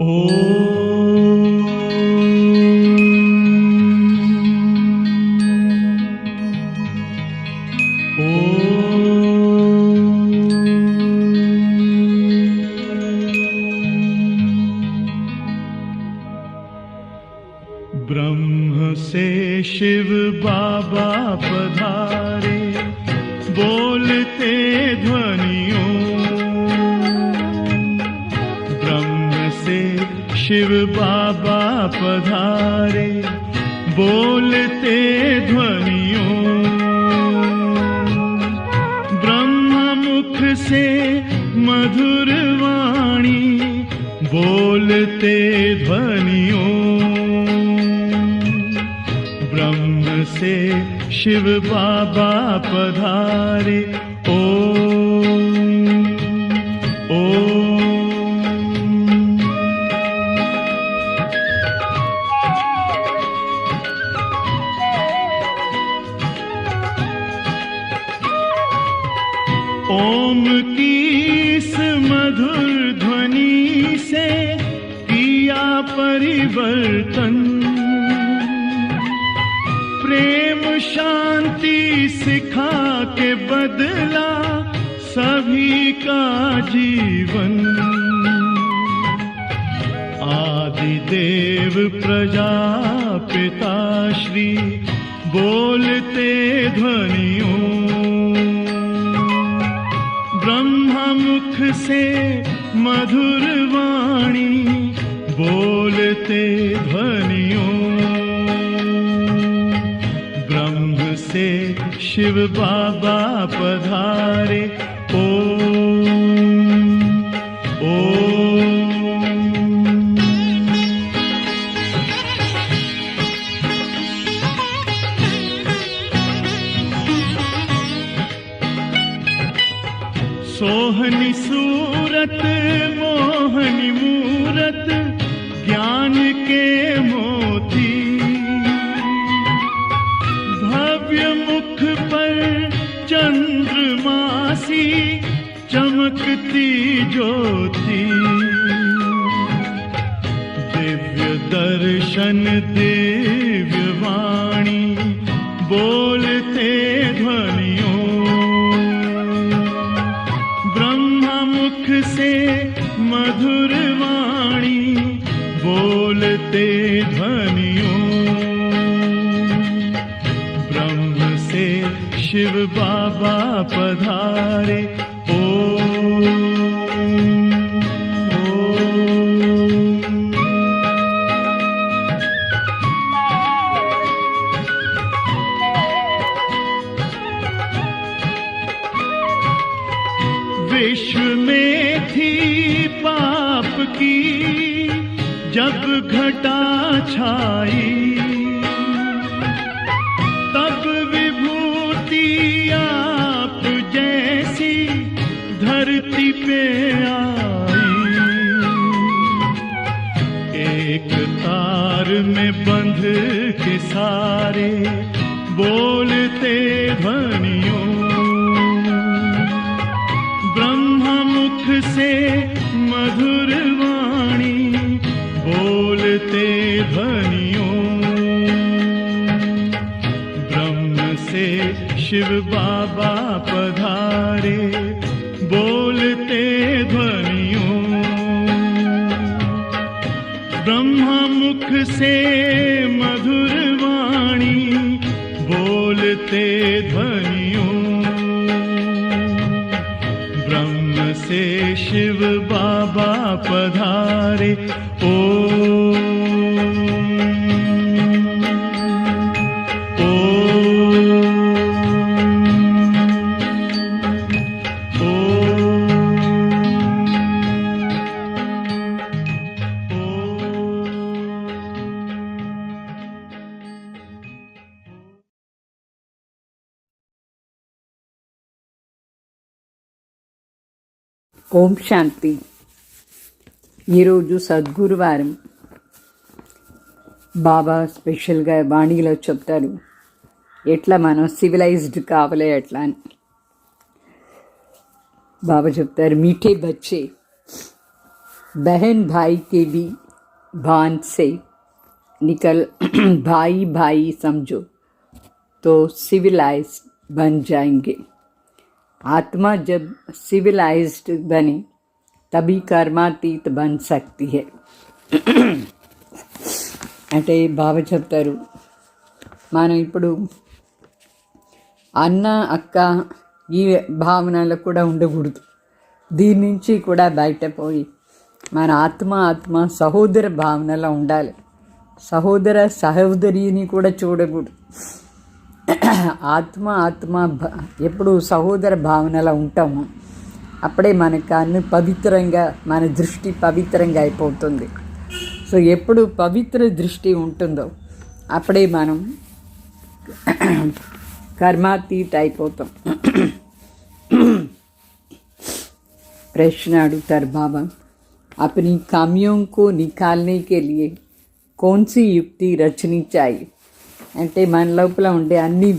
ब्रह्म से शिव बाबा पधारे, बोलते ध्वनियों। ब्रह्म से शिव बाबा पधारे, बोलते ध्वनियों। ब्रह्म मुख से मधुर वाणी, बोलते ध्वनियों। ब्रह्म से शिव बाबा पधारे, ओम ओम। ओम की इस मधुर ध्वनि से किया परिवर्तन। प्रेम शांति सिखा के बदला सभी का जीवन। आदि देव प्रजापिता श्री, बोलते ध्वनियों। ब्रह्म मुख से मधुर वाणी, बोलते ध्वनियों। ब्रह्म से शिव बाबा पधारे, ओम ओम। सोहनी सूरत मोहनी मूरत, ज्ञान के मोती। भव्य मुख पर चंद्रमासी, चमकती ज्योति। दिव्य दर्शन दिव्य वाणी, बोलते ध्वनियों। मुख से मधुर वाणी, बोलते ध्वनियों। ब्रह्म से शिव बाबा पधारे, ओम ओम। विश्व में थी पाप की जब घटा छाई, तब विभूति आप जैसी धरती पे आई। एक तार में बंध के सारे, बोलते ध्वनियों। मुख से मधुर वाणी, बोलते ध्वनियों। ब्रह्म से शिव बाबा पधारे, बोलते ध्वनियों। ब्रह्म मुख से मधुर वाणी, बोलते ध्वनियों। से शिव बाबा पधारे, ओम ओम ఓం శాంతి. ఈరోజు సద్గురువారం. బాబా స్పెషల్గా బాణీలో చెప్తారు ఎట్లా మనం సివిలైజ్డ్ కావాలి ఎట్లా అని. బాబా చెప్తారు, మీఠే బచ్చే बहन भाई के भी भान से निकल भाई भाई समझो तो सिविलाइज्ड बन जाएंगे. आत्मा जब सिविलाइज्ड बने तभी कर्मातीत बन सकती है. అంటే బాబా చెప్తారు, మనం ఇప్పుడు అన్న అక్క ఈ భావనలు కూడా ఉండకూడదు. దీని నుంచి కూడా బయటపోయి మన ఆత్మ సహోదర భావనలో ఉండాలి. సహోదర సహోదరిని కూడా చూడకూడదు. ఆత్మ ఎప్పుడు సహోదర భావనలో ఉంటామో అప్పుడే మనకు అన్ని పవిత్రంగా, మన దృష్టి పవిత్రంగా అయిపోతుంది. సో ఎప్పుడు పవిత్ర దృష్టి ఉంటుందో అప్పుడే మనం कर्मातीत అయిపోతాం. प्रश्न अड़ुतर बाबा, अपनी खामियों को निकालने के लिए कौन सी युक्ति रचनी चाहिए? అంటే మన లోపల ఉండే అన్ని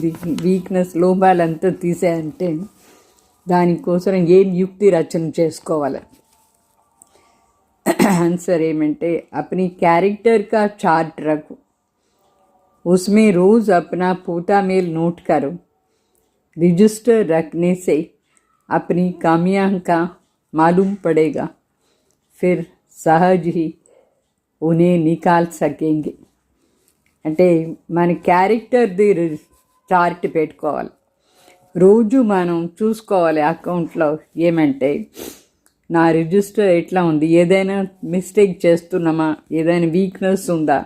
వీక్నెస్ లోపాలంతా తీసేయంటే దానికోసం ఏం యుక్తి రచన చేసుకోవాలి? ఆన్సర్ ఏమంటే, अपनी कैरेक्टर का चार्ट रखो, उसमें रोज़ अपना पोता मेल नोट करो. रजिस्टर रखने से अपनी खामियां का मालूम पड़ेगा, फिर सहज ही उन्हें निकाल सकेंगे. అంటే మన క్యారెక్టర్ది చార్ట్ పెట్టుకోవాలి. రోజు మనం చూసుకోవాలి అకౌంట్లో ఏమంటే నా రిజిస్టర్ ఎట్లా ఉంది, ఏదైనా మిస్టేక్ చేస్తున్నామా, ఏదైనా వీక్నెస్ ఉందా,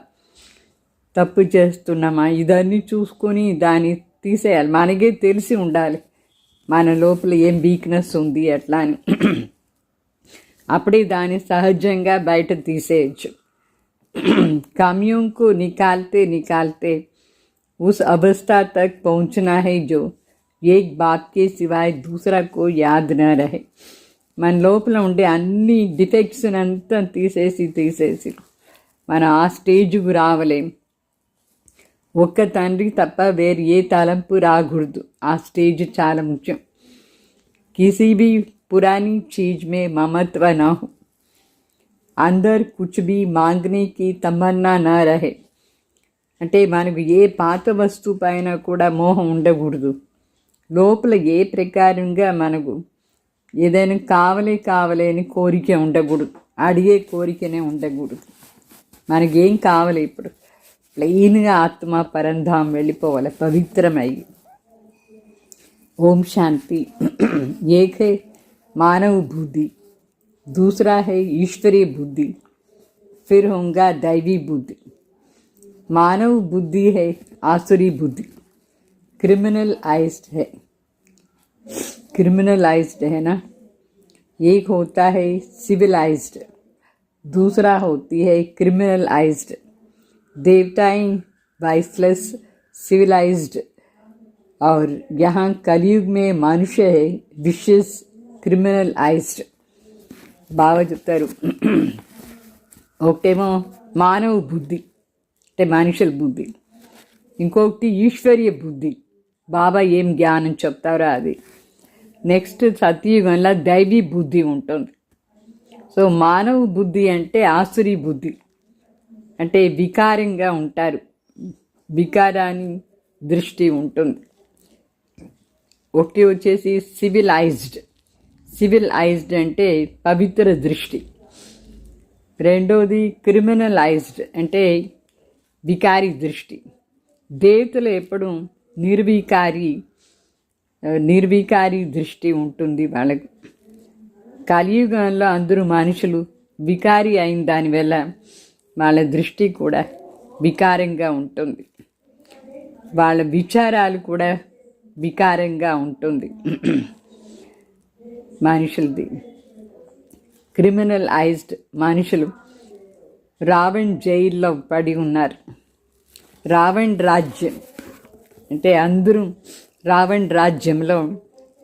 తప్పు చేస్తున్నామా, ఇదన్నీ చూసుకొని దాన్ని తీసేయాలి. మనకే తెలిసి ఉండాలి మన లోపల ఏం వీక్నెస్ ఉంది అట్లా అని. అప్పుడే దాన్ని సహజంగా బయట తీసేయచ్చు. खामियों को निकालते निकालते उस अवस्था तक पहुंचना है जो एक बात के सिवाय दूसरा को याद न रहे. మన లోపల ఉండే అన్ని డిఫెక్ట్స్ అంతా తీసేసి మనం ఆ స్టేజ్కు రావలేం. ఒక్క తండ్రి తప్ప వేరు ఏ తలంపు రాకూడదు. ఆ స్టేజ్ చాలా ముఖ్యం. కిसी भी पुरानी चीज में ममत्व न हो, अंदर कुछ भी मांगने की तमन्ना न रहे. అంటే మనకు ఏ పాత వస్తువు పైన కూడా మోహం ఉండకూడదు. లోపల ఏ ప్రకారంగా మనకు ఏదైనా కావాలి అని కోరిక ఉండకూడదు. అడిగే కోరికనే ఉండకూడదు. మనకేం కావాలి? ఇప్పుడు ప్లెయిన్గా ఆత్మ పరంధాం వెళ్ళిపోవాలి పవిత్రమై. ఓం శాంతి. ఏక్ హై मानव बुद्धि, दूसरा है ईश्वरीय बुद्धि, फिर होगा दैवी बुद्धि. मानव बुद्धि है आसुरी बुद्धि, क्रिमिनलाइज्ड है ना. एक होता है सिविलाइज्ड, दूसरा होती है क्रिमिनलाइज्ड. देवताएं वाइसलेस सिविलाइज्ड और यहाँ कलयुग में मनुष्य है विशेष క్రిమినలైజ్డ్. బాగా చెప్తారు, ఒకటేమో మానవ బుద్ధి అంటే మనుషుల బుద్ధి, ఇంకొకటి ఈశ్వరీయ బుద్ధి, బాబా ఏం జ్ఞానం చెప్తారో అది. నెక్స్ట్ సత్యయుగంలో దైవీ బుద్ధి ఉంటుంది. సో మానవ బుద్ధి అంటే ఆసురీ బుద్ధి, అంటే వికారంగా ఉంటారు, వికారాన్ని దృష్టి ఉంటుంది. ఒకటి వచ్చేసి సివిలైజ్డ్ అంటే పవిత్ర దృష్టి. రెండోది క్రిమినలైజ్డ్ అంటే వికారి దృష్టి. దేవతలు ఎప్పుడు నిర్వికారి దృష్టి ఉంటుంది వాళ్ళకు. కలియుగంలో అందరూ మనుషులు వికారి అయిన దానివల్ల వాళ్ళ దృష్టి కూడా వికారంగా ఉంటుంది, వాళ్ళ విచారాలు కూడా వికారంగా ఉంటుంది మనుషులది. క్రిమినలైజ్డ్ మనుషులు రావణ్ జైల్లో పడి ఉన్నారు. రావణ్ రాజ్యం అంటే అందరూ రావణ్ రాజ్యంలో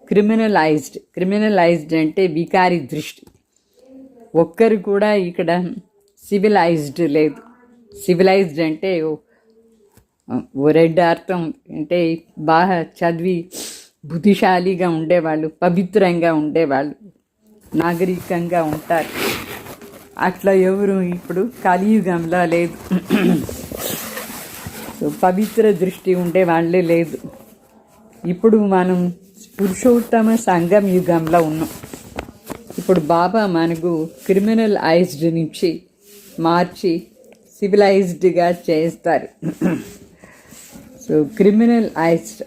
క్రిమినలైజ్డ్ అంటే వికారి దృష్టి. ఒక్కరు కూడా ఇక్కడ సివిలైజ్డ్ లేదు. సివిలైజ్డ్ అంటే ఓ రెడ్ అర్థం అంటే బాగా చదివి బుద్ధిశాలిగా ఉండేవాళ్ళు, పవిత్రంగా ఉండేవాళ్ళు, నాగరికంగా ఉంటారు. అట్లా ఎవరు ఇప్పుడు కలియుగంలో లేదు. సో పవిత్ర దృష్టి ఉండే వాళ్ళే లేదు. ఇప్పుడు మనం పురుషోత్తమ సంగం యుగంలో ఉన్నాం. ఇప్పుడు బాబా మనకు క్రిమినలైజ్డ్ నుంచి మార్చి సివిలైజ్డ్గా చేస్తారు. సో క్రిమినలైజ్డ్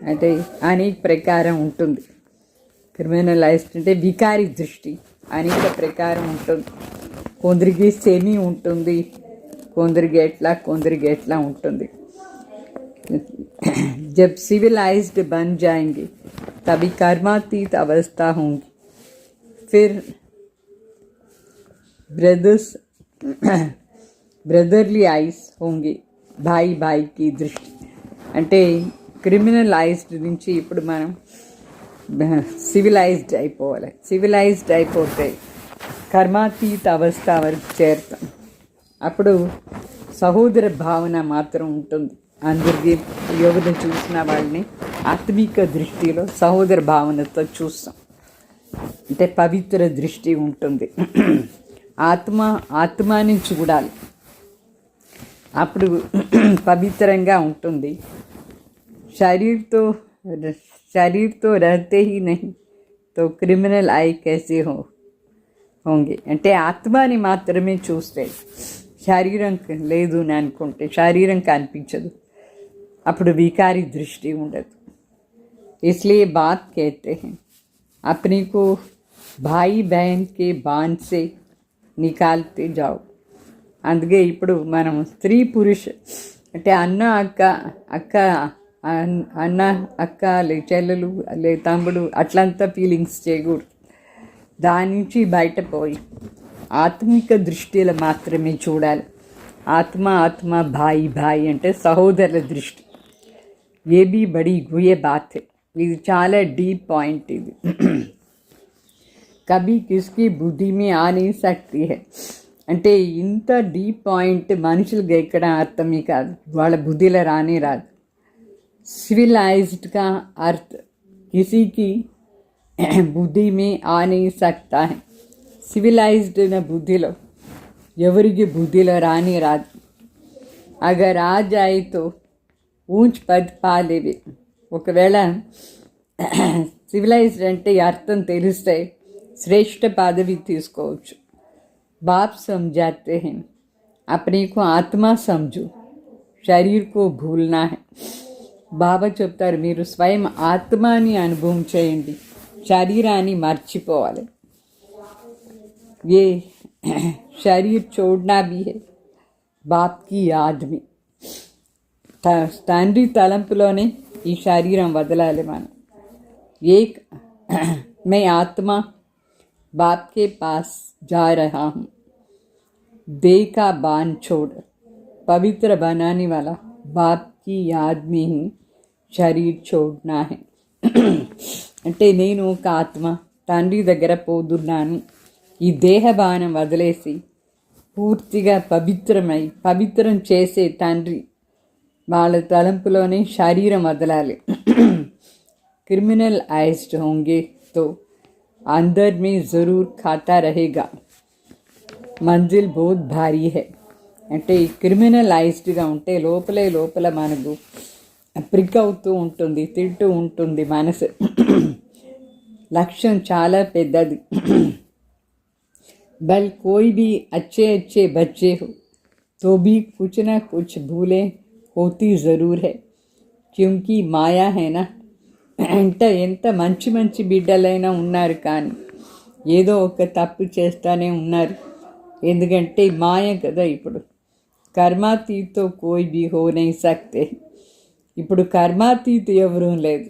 అంటే అనేక ప్రకారం ఉంటుంది. క్రిమినలైజ్డ్ అంటే వికారి దృష్టి అనేక ప్రకారం ఉంటుంది. కొందరికి సెమీ ఉంటుంది, కొందరికి ఎట్లా ఉంటుంది. जब सिविलाइज्ड बन जाएंगे तभी कर्मातीत अवस्था होंगी. फिर ब्रदरली आइज होंगे, भाई भाई की दृष्टि. అంటే క్రిమినలైజ్డ్ నుంచి ఇప్పుడు మనం సివిలైజ్డ్ అయిపోవాలి. సివిలైజ్డ్ అయిపోతే కర్మాతీత అవస్థ వరకు చేరుతాం. అప్పుడు సహోదర భావన మాత్రం ఉంటుంది. అందరికీ యోగను చూసిన వాళ్ళని ఆత్మిక దృష్టిలో సహోదర భావనతో చూస్తాం. అంటే పవిత్ర దృష్టి ఉంటుంది. ఆత్మని చూడాలి, అప్పుడు పవిత్రంగా ఉంటుంది. శరీర్తో రహతే హీ నహీ తో క్రిమినల్ ఐ कैसे होंगे. అంటే ఆత్మని మాత్రమే చూస్తే, శరీరం లేదు అని అనుకుంటే శరీరం కనిపించదు, అప్పుడు వికారి దృష్టి ఉండదు. इसलिए बात कहते हैं अपने को भाई बहन के बांध से निकालते जाओ. అందుకే ఇప్పుడు మనం స్త్రీ పురుష అంటే అన్న అక్క లే చెల్లెలు లే తమ్ముడు అట్లంతా ఫీలింగ్స్ చేయకూడదు. దాని నుంచి బయటపోయి ఆత్మిక దృష్టిలో మాత్రమే చూడాలి. ఆత్మ భాయి భాయి అంటే సహోదరుల దృష్టి. ఏ బీ బడి గుయే బాత్. ఇది చాలా డీప్ పాయింట్. ఇది కభీ కిస్కి బుద్ధి మే ఆ నహీ సక్తి హై. అంటే ఇంత డీప్ పాయింట్ మనుషులకి ఎక్కడ అర్థమే కాదు, వాళ్ళ బుద్ధిలో రానే రాదు. సివిలైజ్డ్ కా అర్థ కిసీకి బుద్ధి మే ఆ నహీ సక్తా హై. సివిలైజ్డ్ అయిన బుద్ధిలో ఎవరికి బుద్ధిలో రాని రాదు. అగర్ ఆ జాయి తో ఊంచ్ పద్ పాలేవి. ఒకవేళ సివిలైజ్డ్ అంటే అర్థం తెలిస్తే శ్రేష్ఠ పదవి తీసుకోవచ్చు. బాప్ సమझाते हैं अपने को आत्मा समझो, शरीर को भूलना है. బాబా చెప్తారు మీరు స్వయం ఆత్మని అనుభవం చేయండి, శరీరాన్ని మర్చిపోవాలి. ये शरीर छोड़ना भी है बाप की याद में. తండ్రి తలంపులోనే ఈ శరీరం వదలాలి మనం. एक मैं आत्मा बाप के पास जा रहा हूँ, देह का बांध छोड़ पवित्र बनाने वाला बाप की याद में ही शरीर छोड़ना है. అంటే నేను ఒక ఆత్మ తండ్రి దగ్గర పోతున్నాను, ఈ దేహభానం వదిలేసి పూర్తిగా పవిత్రం చేసే తండ్రి వాళ్ళ తలంపులోనే శరీరం వదలాలి. क्रिमिनलाइज्ड होंगे तो अंदर में ज़रूर खाता रहेगा, మంజిల్ బహుత్ భారీ హై. అంటే ఈ క్రిమినలైజ్డ్గా ఉంటే లోపల మనకు ప్రిక్ అవుతూ ఉంటుంది, తింటూ ఉంటుంది మనసు. లక్ష్యం చాలా పెద్దది. బల్ కోయి भी अच्छे बच्चे हो तो भी कुछ ना कुछ भूलें होती ज़रूर है, क्योंकि మాయా है ना. అంటే ఎంత మంచి బిడ్డలైనా ఉన్నారు, కానీ ఏదో ఒక తప్పు చేస్తూనే ఉన్నారు. ఎందుకంటే మాయ కదా. ఇప్పుడు కర్మాతీతో కోయి బీ హో నహీ సక్తే. ఇప్పుడు కర్మాతీత ఎవరూ లేదు.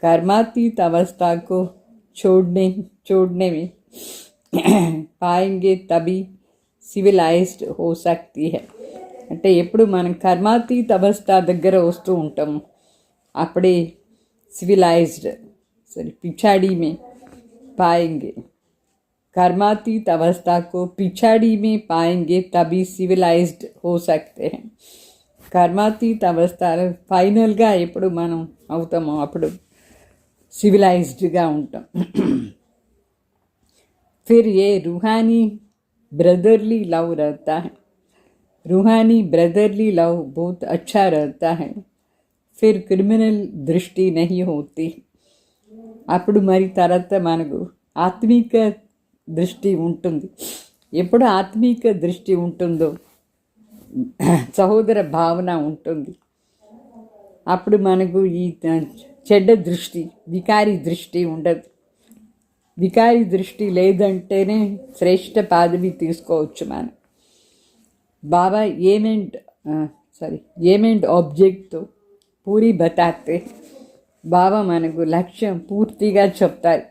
కర్మాతీత అవస్థకు छोड़ने में पाएंगे तभी సివిలైజ్డ్ హో సక్తి హై. అంటే ఎప్పుడు మనం కర్మాతీత అవస్థ దగ్గర వస్తూ ఉంటాము, అప్పుడే సివిలైజ్డ్ पिछाड़ी में पाएंगे. कर्मातीत अवस्था को पिछाड़ी में पाएंगे तभी सिविलाइज्ड हो सकते हैं. कर्मातीत అవస్థ ఫైనల్గా ఎప్పుడు మనం అవుతామో అప్పుడు సివిలైజ్డ్గా ఉంటాం. फिर ये रूहानी ब्रदरली लव रहता है। रूहानी ब्रदरली लव बहुत अच्छा रहता है। फिर క్రిమినల్ దృష్టి नहीं होती। అప్పుడు మరి తర్వాత మనకు ఆత్మీక దృష్టి ఉంటుంది. ఎప్పుడు ఆత్మీక దృష్టి ఉంటుందో సహోదర భావన ఉంటుంది. అప్పుడు మనకు ఈ చెడ్డ దృష్టి, వికారి దృష్టి ఉండదు. వికారి దృష్టి లేదంటేనే శ్రేష్ఠ పదవి తీసుకోవచ్చు మనం. బాబా एम एंड ऑब्जेक्ट तो पूरी बताते। बाबा మనకు లక్ష్యం పూర్తిగా చెప్తారు.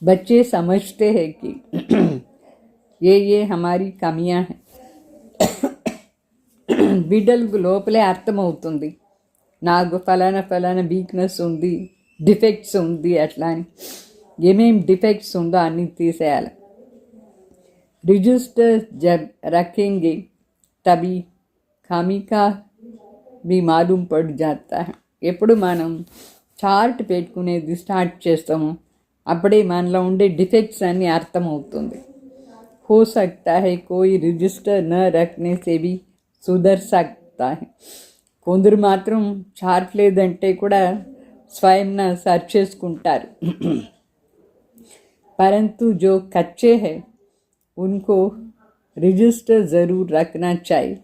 बच्चे समझते हैं कि ये हमारी कमियां हैं. బిడ్డలకు లోపలే అర్థమవుతుంది, నాకు ఫలానా వీక్నెస్ ఉంది, డిఫెక్ట్స్ ఉంది. అట్లా అని ఏమేం డిఫెక్ట్స్ ఉందో అన్నీ తీసేయాలి. रजिस्टर जब रखेंगे तभी खामी का भी मालूम पड़ जाता है. ఎప్పుడు మనం చార్ట్ పెట్టుకునేది స్టార్ట్ చేస్తామో అప్పుడే మనలో ఉండే డిఫెక్ట్స్ అన్నీ అర్థమవుతుంది. हो सकता है कोई रजिस्टर न रखने से भी सुधर सकता है. కొందరు మాత్రం చార్ట్ లేదంటే కూడా స్వయంన సర్చ్ చేసుకుంటారు. परंतु जो कच्चे हैं उनको రిజిస్టర్ జరూర్ రఖనా చాయి.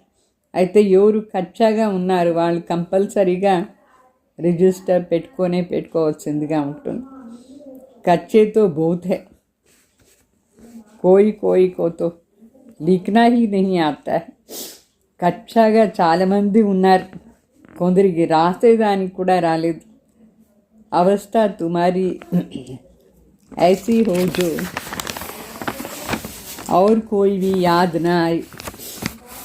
అయితే ఎవరు కచ్చాగా ఉన్నారు వాళ్ళు కంపల్సరీగా రిజిస్టర్ పెట్టుకోవాల్సిందిగా ఉంటుంది. కచ్చేతో బహుత్ హై, కోయి కోతో లిఖనా హీ నహీ ఆతా హై. కచ్చాగా చాలామంది ఉన్నారు, కొందరికి రాసేదానికి కూడా రాలేదు. అవస్థ తుమారి ఐసీ హో జో और कोई भी याद ना आए.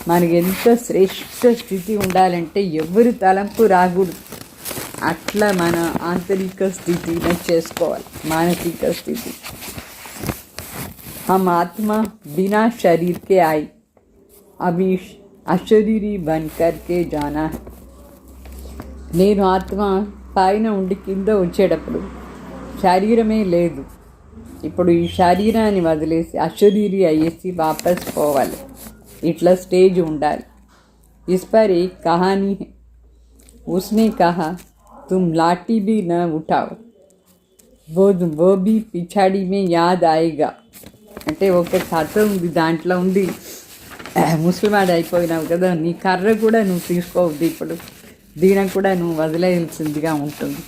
మనకి ఎంత శ్రేష్ఠ స్థితి ఉండాలంటే ఎవరి తలంపు రాకూడదు. అట్లా మన ఆంతరిక స్థితిని చేసుకోవాలి, మానసిక స్థితి. हम आत्मा बिना शरीर के आई, अभी अशरीरी बन करके जाना है. నేను ఆత్మ పైన ఉండి కింద వచ్చేటప్పుడు శరీరమే లేదు. ఇప్పుడు ఈ శరీరాన్ని వదిలేసి అశరీరి అయ్యేసి వాపస్ పోవాలి. ఇట్లా స్టేజ్ ఉండాలి. इस पर एक कहानी है. उसने कहा तुम लाठी भी न उठाओ, वो भी पिछाड़ी में याद आएगा. అంటే ఒక కథ ఉంది, దాంట్లో ఉంది, ముస్లిమాడు అయిపోయినావు కదా, నీ కర్ర కూడా నువ్వు తీసుకోవద్దు, ఇప్పుడు దీనికి కూడా నువ్వు వదిలేయాల్సిందిగా ఉంటుంది,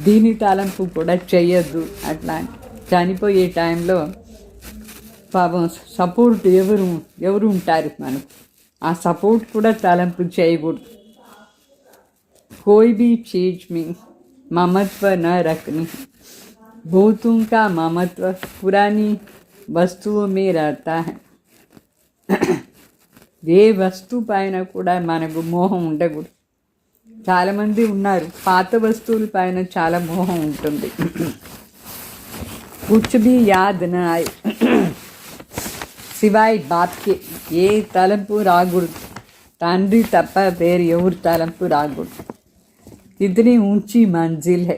దీని తలంపు కూడా చెయ్యొద్దు. అట్లా చనిపోయే టైంలో పాపం సపోర్ట్ ఎవరు ఉంటారు మనకు, ఆ సపోర్ట్ కూడా తలంపు చేయకూడదు. कोई भी चीज में ममत्व न रखनी. भूतों का ममत्व पुरानी वस्तुओं में रहता है. ఏ వస్తువు పైన కూడా మనకు మోహం ఉండకూడదు. చాలామంది ఉన్నారు, పాత వస్తువుల పైన చాలా మోహం ఉంటుంది. कुछ भी याद न आए సివాయ్ బాప్కే. ఏ తలంపు రాకూడదు, తండ్రి తప్ప వేరు ఎవరు తలంపు రాకూడదు. कितनी ऊंची मंजिल है,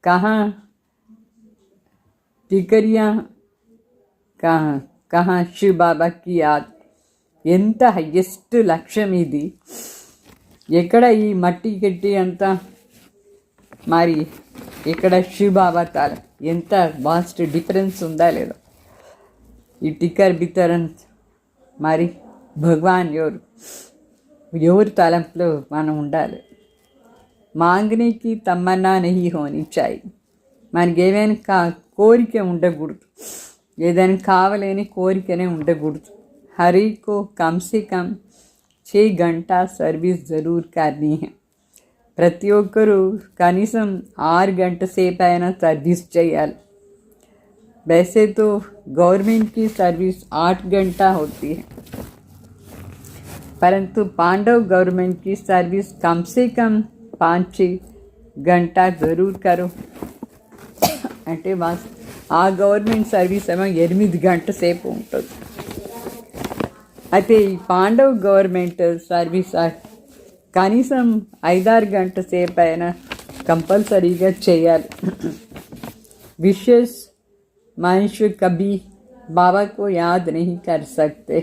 कहाँ टिकरियाँ, कहाँ शिव बाबा की याद. ఎంత హయ్యెస్ట్ లక్ష్యం ఇది. ఎక్కడ ఈ మట్టి కెట్టి అంతా, మరి ఇక్కడ శివ బాబా తాలం ఎంత వాస్ట్ డిఫరెన్స్ ఉందా లేదా. ఈ టిక్కర్ బితరన్ మరి భగవాన్ ఎవరు తలంపులో మనం ఉండాలి. మాంగనే కి తమన్నా నహీ హోనీ చాయి. మనకి ఏమైనా కోరిక ఉండకూడదు, ఏదైనా కావాలని కోరికనే ఉండకూడదు. హరి కో కమ్ సే కమ్ 6 గంటా సర్వీస్ జరూర్ కర్నీ హై. ప్రతి ఒక్కరూ కనీసం 6 గంటల సేపు అయినా సర్వీస్ చేయాలి. वैसे तो गवर्नमेंट की सर्विस 8 घंटा होती है, परंतु पांडव गवर्नमेंट की सर्विस कम से कम 5-6 घंटा ज़रूर करो. అంటే ఆ గవర్నమెంట్ సర్వీస్ ఏమో 8 గంటల సేపు ఉంటుంది. అయితే ఈ పాండవ్ గవర్నమెంట్ సర్వీస్ కనీసం 5-6 గంటల సేపు అయినా కంపల్సరీగా చేయాలి. विशेष मनुष्य कभी बाबा को याद नहीं कर सकते।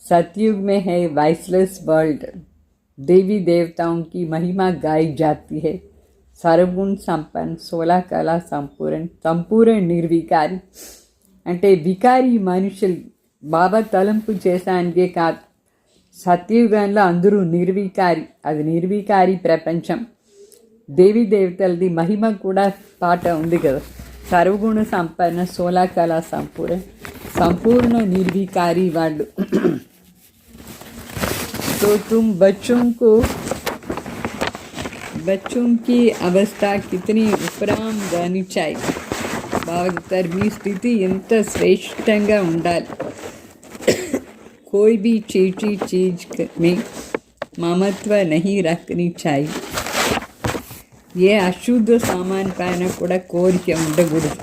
सतयुग में है वाइसलेस वर्ल्ड। देवी देवताओं की महिमा गाई जाती है। सर्वगुण संपन्न, 16 कला संपूर्ण, संपूर्ण निर्विकारी। అంటే వికారి మనుషులు బాబా తలంపు చేశానికే కాదు, సత్యయుగంలో అందరూ నిర్వికారి. అది నిర్వికారి ప్రపంచం. దేవీ దేవతలది మహిమ కూడా పాట ఉంది కదా, సర్వగుణ సంపన్న, 16 కళా సంపూर्ण, సంపూर्ण निर्विकारी వాళ్ళు. तो तुम बच्चों की अवस्था कितनी उपराम रहनी चाहिए. बाबा మీ స్థితి ఎంత శ్రేష్టంగా ఉండాలి. कोई भी चीटी चीज में ममत्व नहीं रखनी चाहिए. ये अशुद्ध सामान पहन కూడా కోరిక ఉండకూడదు.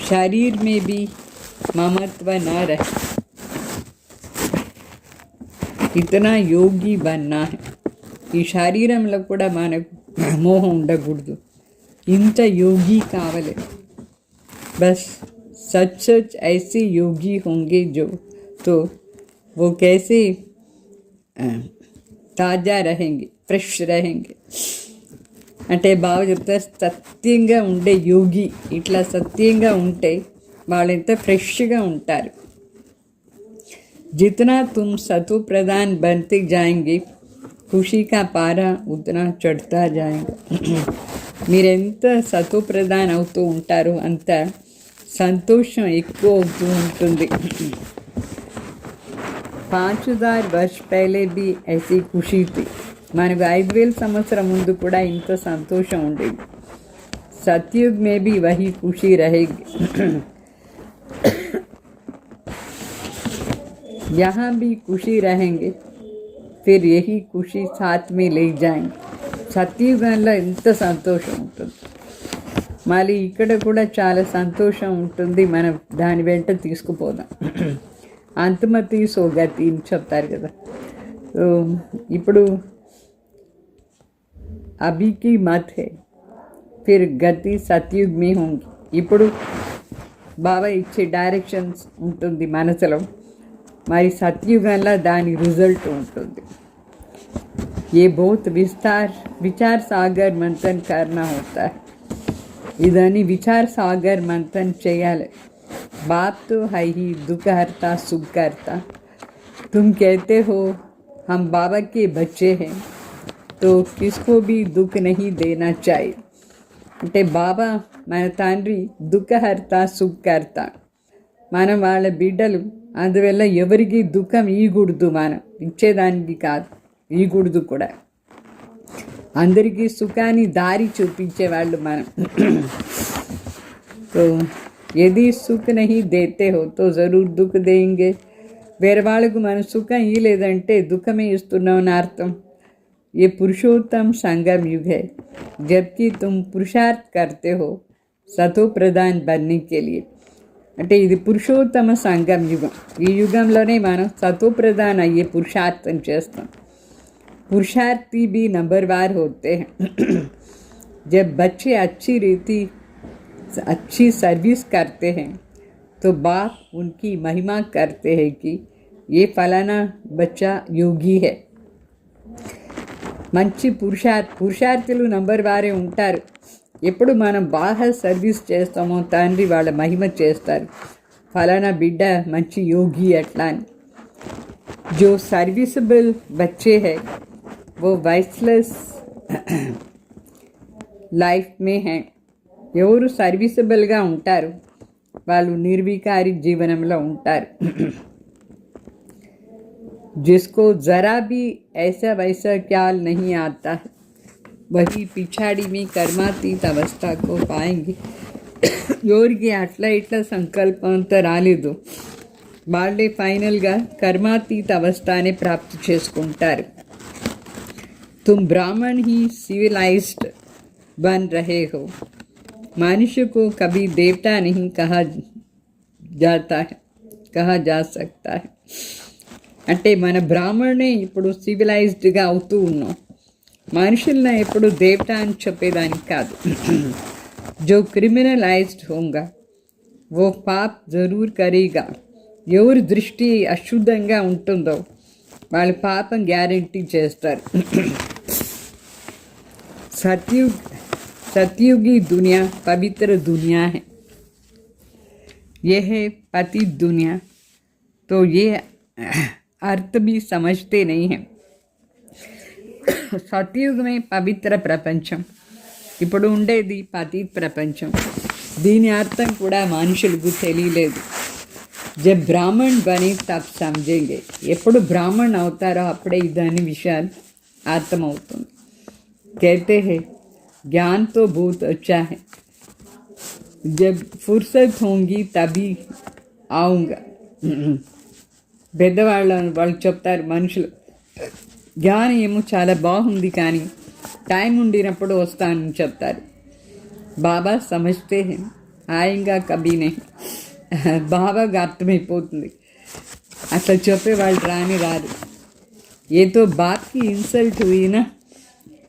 शरीर में भी ममत्व न रहे. इतना योगी बनना है. ఈ శరీరంలో కూడా మనకు మోహం ఉండకూడదు. ఇంత యోగి కావాలి. బస్ सच सच ऐसे योगी होंगे जो तो वो कैसे తాజా रहेंगे, ఫ్రెష్ रहेंगे. అంటే బాగా చెప్తారు, సత్యంగా ఉండే యోగి ఇట్లా సత్యంగా ఉంటే వాళ్ళు ఎంత ఫ్రెష్గా ఉంటారు. जितना तुम सतो प्रधान बनते जाएंगे खुशी का पारा उतना चढ़ता जाएगा. మీరెంత సతో ప్రధాన్ అవుతూ ఉంటారో అంత సంతోషం ఎక్కువ అవుతూ ఉంటుంది. 5000 वर्ष पहले भी ऐसी खुशी थी. మనకు 5000 సంవత్సరం ముందు కూడా ఇంత సంతోషం ఉండేది. सतयुग में भी वही खुशी रहेगी. यहाँ भी खुशी रहेंगे, फिर यही खुशी साथ में ले जाएंगे. సత్యుగంలో ఎంత సంతోషం ఉంటుంది, మళ్ళీ ఇక్కడ కూడా చాలా సంతోషం ఉంటుంది. మనం దాని వెంట తీసుకుపోదాం. అంతమతి సోగతి అని చెప్తారు కదా. ఇప్పుడు అభికి మత్ హే, ఫిర్ గతి సత్యుగ్ మే హోంగి. ఇప్పుడు బాబా ఇచ్చే డైరెక్షన్స్ ఉంటుంది మనసులో, మరి సత్యుగంలో దాని రిజల్ట్ ఉంటుంది. ये बहुत विचार सागर मंथन करना होता है. इधनी विचार सागर मंथन చేయాలి. बाप तो है ही दुख हरता सुख करता. तुम कहते हो हम बाबा के बच्चे हैं, तो किसको भी दुख नहीं देना चाहिए. అంటే బాబా మన తండ్రి దుఃఖహర్త సుఖకర్త, మనం వాళ్ళ బిడ్డలు. అందువల్ల ఎవరికి దుఃఖం ఇవ్వకూడదు, మనం ఇచ్చేదానికి కాదు, ఇవ్వకూడదు కూడా. అందరికీ సుఖాన్ని దారి చూపించేవాళ్ళు మనం. तो यदि सुख नहीं देते हो तो ज़रूर दुख देंगे. వేరే వాళ్ళకు మనం సుఖం ఇవ్వలేదంటే దుఃఖమే ఇస్తున్నాం అని అర్థం. ये पुरुषोत्तम संगम युग है, जबकि तुम पुरुषार्थ करते हो सतो प्रधान बनने के लिए. అంటే ఇది పురుషోత్తమ సంగం యుగం. ఈ యుగంలోనే మనం సతో ప్రధాన్ అయ్యే పురుషార్థం చేస్తాం. पुरुषार्थी भी नंबरवार होते हैं. जब बच्चे अच्छी सर्विस करते हैं तो बाप उनकी महिमा करते हैं कि ये फलाना बच्चा योगी है. మంచి పురుషార్థులు నంబర్ వారే ఉంటారు. ఎప్పుడు మనం బాగా సర్వీస్ చేస్తామో తండ్రి వాళ్ళ మహిమ చేస్తారు. ఫలానా బిడ్డ మంచి యోగి అట్లా అని. जो सर्विसबल बच्चे हैं वो वाइसलेस లైఫ్ మే హై. ఎవరు సర్వీసబుల్గా ఉంటారు వాళ్ళు నిర్వికారి జీవనంలో ఉంటారు. जिसको ज़रा भी ऐसा वैसा ख्याल नहीं आता है वही पिछाड़ी में कर्मातीत अवस्था को पाएंगे. ఎవరికి అట్లా ఇట్లా సంకల్పంతో రాలేదు వాళ్ళే ఫైనల్గా కర్మాతీత అవస్థనే ప్రాప్తి చేసుకుంటారు. तुम ब्राह्मण ही सिविलाइज्ड बन रहे हो. मनुष्य को कभी देवता नहीं कहा जा सकता है. అంటే మన బ్రాహ్మణే ఇప్పుడు సివిలైజ్డ్గా అవుతూ ఉన్నాం. మనుషులను ఎప్పుడు దేవత అని చెప్పేదానికి కాదు. जो क्रिमिनलाइज्ड होगा वो పాప్ జరూర్ కరేగా. ఎవరి దృష్టి అశుద్ధంగా ఉంటుందో వాళ్ళు పాపం గ్యారెంటీ చేస్తారు. सतयुगी दुनिया पवित्र दुनिया है. यह है पतित दुनिया. तो ये अर्थ भी समझते नहीं हैं. సత్యుగ్ మే పవిత్ర ప్రపంచం, ఇప్పుడు ఉండేది పతిత్ ప్రపంచం. దీని అర్థం కూడా మనుషులకు తెలియలేదు. జబ్ బ్రాహ్మణ్ బని తబ్ సమझेंगे. ఎప్పుడు బ్రాహ్మణ్ అవుతారో అప్పుడే దాని విషయాలు అర్థమవుతుంది. कहते हैं ज्ञान तो बहुत अच्छा है, जब फुर्सत होंगी तभी आऊँगा. వాళ్ళు చెప్తారు మనుషులు, జ్ఞానం ఏమో చాలా బాగుంది కానీ టైం ఉండినప్పుడు వస్తానని చెప్తారు. బాబా సమझते हैं ఆయంగా కబీనే. బాబాగా అర్థమైపోతుంది అట్లా చెప్పే వాళ్ళు రారు. ఏతో బాప్కి ఇన్సల్ట్ హుయినా,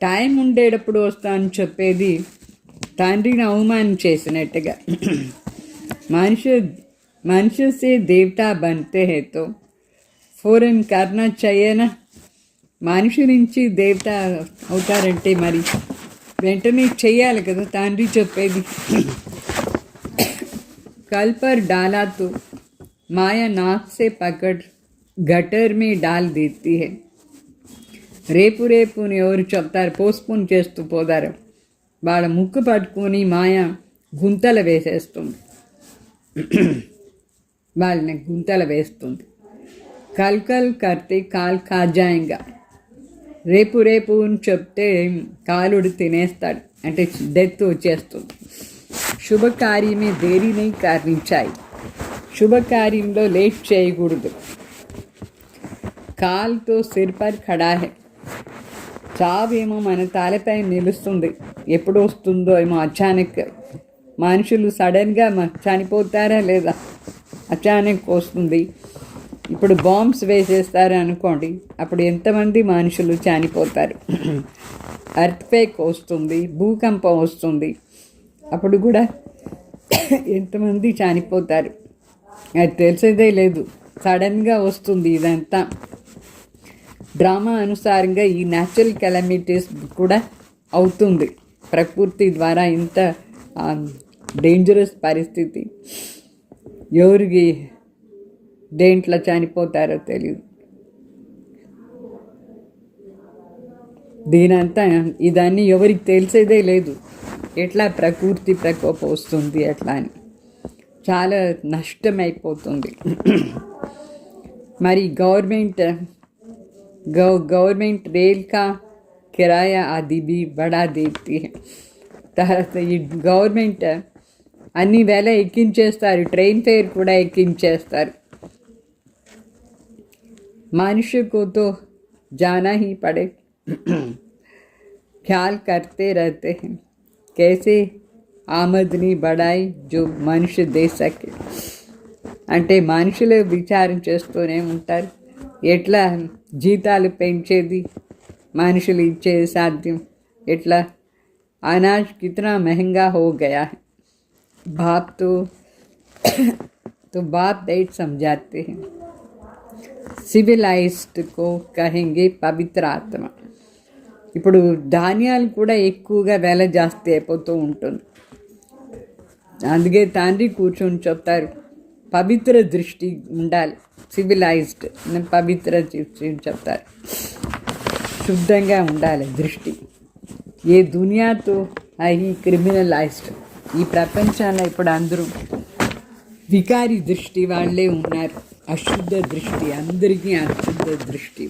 టైం ఉండేటప్పుడు వస్తానని చెప్పేది తండ్రిని అవమానం చేసినట్టుగా. మనుష్య సే దేవతా బంతే హే తో ఫోరన్ కర్నా చేయనా. మనిషి నుంచి దేవత అవుతారంటే మరి వెంటనే చెయ్యాలి కదా తండ్రి చెప్పేది. కల్పర్ డాలా తో మాయా నాక్ సే పకడ్ గటర్ మే డాల్ దేతీ హై. రేపు రేపుని ఎవరు చెప్తారు, పోస్ట్పోన్ చేస్తూ పోతారు. వాళ్ళ ముక్కు పట్టుకొని మాయ గుంతలు వేసేస్తుంది, వాళ్ళని గుంతలు వేస్తుంది. కల్ కల్ కర్తే కాల్ ఖాజాయింగా. రేపు రేపు అని చెప్తే కాలుడు తినేస్తాడు, అంటే డెత్ వచ్చేస్తుంది. శుభకార్యమే దేరిని కారణించాయి. శుభకార్యంలో లేట్ చేయకూడదు. కాల్తో సిర్పర్ ఖడా హై. చావేమో మన తలపై నిలుస్తుంది, ఎప్పుడు వస్తుందో ఏమో అచానక్. మనుషులు సడన్గా చనిపోతారా లేదా, అచానక్ వస్తుంది. ఇప్పుడు బాంబ్స్ వేసేస్తారు అనుకోండి, అప్పుడు ఎంతమంది మనుషులు చనిపోతారు. ఎర్త్క్వేక్ వస్తుంది, భూకంపం వస్తుంది, అప్పుడు కూడా ఎంతమంది చనిపోతారు. అది తెలిసేదే లేదు, సడన్గా వస్తుంది ఇదంతా. డ్రామా అనుసారంగా ఈ న్యాచురల్ కెలామిటీస్ కూడా అవుతుంది. ప్రకృతి ద్వారా ఇంత డేంజరస్ పరిస్థితి, ఎవరికి దేంట్లో చనిపోతారో తెలియదు. దీనంతా ఇదన్నీ ఎవరికి తెలిసేదే లేదు, ఎట్లా ప్రకృతి ప్రకోపం వస్తుంది ఎట్లా అని. చాలా నష్టమైపోతుంది. మరి గవర్నమెంట్ రేల్ కా కిరాయా అది भी बढ़ा देती है. తర్వాత ఈ గవర్నమెంట్ అన్ని వేళ ఎక్కించేస్తారు, ట్రైన్ ఫేర్ కూడా ఎక్కించేస్తారు. मनुष्य को तो जाना ही पड़े. ख्याल करते रहते हैं कैसे आमदनी बढ़ाई जो मनुष्य दे सके. అంటే మనుషులు విచారం చేస్తూనే ఉంటారు, ఎట్లా జీతాలు పెంచేది, మనుషులు ఇచ్చేది సాధ్యం ఎట్లా. अनाज कितना महंगा हो गया है. बाप तो बाप दैट समझाते हैं. సివిలైజ్డ్ కో కహెంగే పవిత్ర ఆత్మ. ఇప్పుడు ధాన్యాలు కూడా ఎక్కువగా వెల జాస్తి అయిపోతూ ఉంటుంది. అందుకే తండ్రి కూర్చొని చెప్తారు పవిత్ర దృష్టి ఉండాలి. సివిలైజ్డ్ పవిత్ర దృష్టి చెప్తారు, శుద్ధంగా ఉండాలి దృష్టి. ఏ దునియాతో అయి క్రిమినలైజ్డ్. ఈ ప్రపంచంలో ఇప్పుడు అందరూ వికారి దృష్టి వాళ్ళే ఉన్నారు. అశుద్ధ దృష్టి, అందరికీ అశుద్ధ దృష్టి.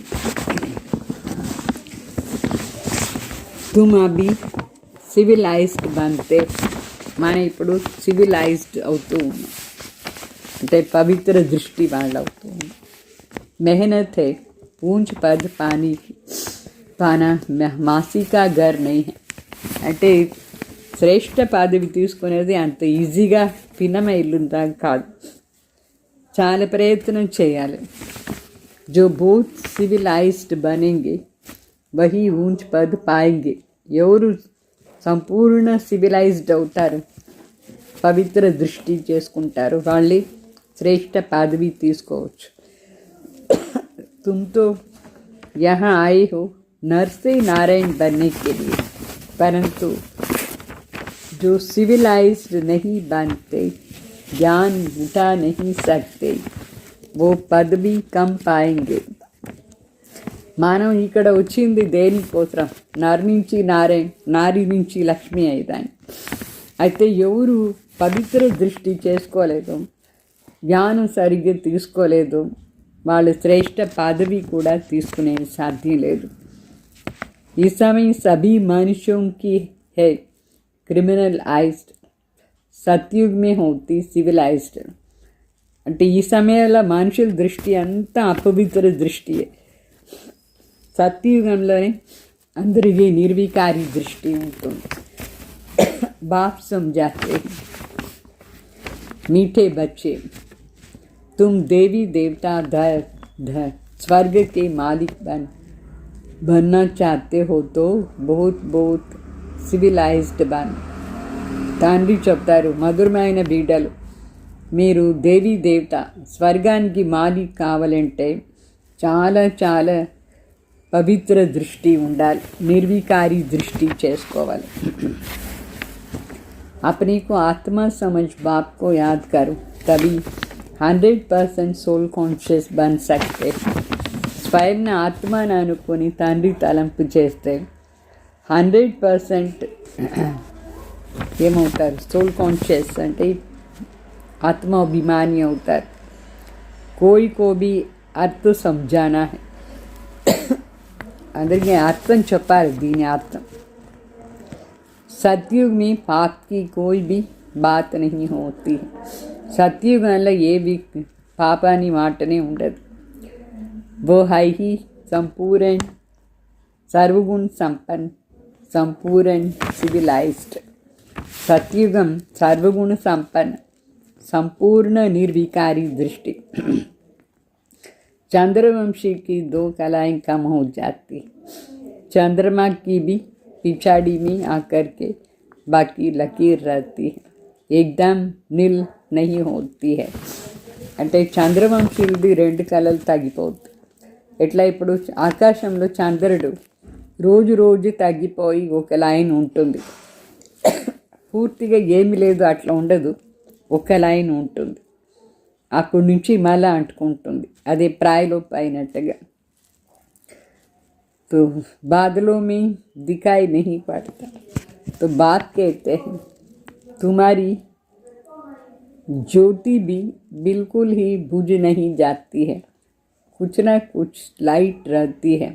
తుమ్ అభి సివిలైజ్డ్ బంతే. మనం ఇప్పుడు సివిలైజ్డ్ అవుతూ ఉన్నాం, అంటే పవిత్ర దృష్టి వాళ్ళు అవుతూ ఉన్నాం. మెహనత్ హై పూంచ్ పద్ పానీ పానా మాసికా గర్ నహీ హై. అంటే శ్రేష్ఠ పదవి తీసుకునేది అంత ఈజీగా పిన్నమ ఇల్లుందా కాదు, చాలా ప్రయత్నం చేయాలి. जो बहुत सिविलाइज्ड बनेंगे वही ऊंच पद पाएंगे. ఎవరు సంపూర్ణ సివిలైజ్డ్ అవుతారు పవిత్ర దృష్టి చేసుకుంటారో వాళ్ళే శ్రేష్ఠ పదవి తీసుకోవచ్చు. तुम तो यहाँ आए हो नर से नारायण बनने के लिए, परंतु जो सिविलाइज्ड नहीं बनते, ज्ञान उठा नहीं सकते, वो पद भी कम पाएंगे. మనం ఇక్కడ వచ్చింది దేనికోసం? నర్ నుంచి నారాయణ, నారి నుంచి లక్ష్మి అయ్యేదాన్ని. అయితే ఎవరు పవిత్ర దృష్టి చేసుకోలేదు, జ్ఞానం సరిగ్గా తీసుకోలేదు, వాళ్ళు శ్రేష్ఠ పదవి కూడా తీసుకునేది సాధ్యం లేదు. ఈ సమయం సభీ మనుషుకి హే క్రిమినలైజ్డ్, సత్యుగ్ మే హోతి సివిలైజ్డ్. అంటే ఈ సమయంలో మనుషుల దృష్టి అంతా అపవిత్ర దృష్టియే. సత్యుగంలోనే అందరికీ నిర్వికారి దృష్టి ఉంటుంది. బాప్ సమझाते मीठे बच्चे, तुम देवी देवता स्वर्ग के मालिक बनना चाहते हो तो बहुत बहुत సివిలైజ్డ్ బన్. తండ్రి చెప్తారు, మధురమైన బిడ్డలు, మీరు దేవీ దేవత స్వర్గానికి మాలిక్ కావాలంటే చాలా చాలా పవిత్ర దృష్టి ఉండాలి, నిర్వికారి దృష్టి చేసుకోవాలి. अपने को आत्मा समझ बाप को याद करो, तभी 100% सोल कॉन्शियस बन सकते. స్వయం ఆత్మను అనుకొని తండ్రి తలంపు చేస్తే 100% ఏమవుతారు? సోల్ కాన్షియస్ అంటే ఆత్మాభిమాని అవుతారు. కోయి కో భీ అర్థ సమझाना है, అందరికీ అర్థం చెప్పాలి. దీని అర్థం सतयुग में पाप की कोई भी बात नहीं होती है. సత్యుగంలో ఏవి పాపాని మాటనే ఉండదు. वो है ही संपूर्ण सर्वगुण संपन्न संपूर्ण सिविलाइज्ड. सतयुगम सर्वगुण संपन्न संपूर्ण निर्विकारी दृष्टि. चंद्रवंशी की 2 कलाएं कम हो जाती. चंद्रमा की भी पिछाड़ी में आकर के बाकी लकीर रहती है, एकदम नील नहीं होती है. అంటే చంద్రవంశీలది 2 కళలు తగ్గిపోతుంది. ఎట్లా ఇప్పుడు ఆకాశంలో చంద్రుడు రోజు రోజు తగ్గిపోయి ఒక లైన్ ఉంటుంది, పూర్తిగా ఏమి లేదు అట్లా ఉండదు, ఒక లైన్ ఉంటుంది, అక్కడి నుంచి మళ్ళా అంటుకుంటుంది. అదే ప్రాయలోపు అయినట్టుగా. तो बादलों में दिखाई नहीं पड़ता, तो बात कहते हैं तुम्हारी ज्योति भी बिल्कुल ही बुझ नहीं जाती है, कुछ ना कुछ लाइट रहती है.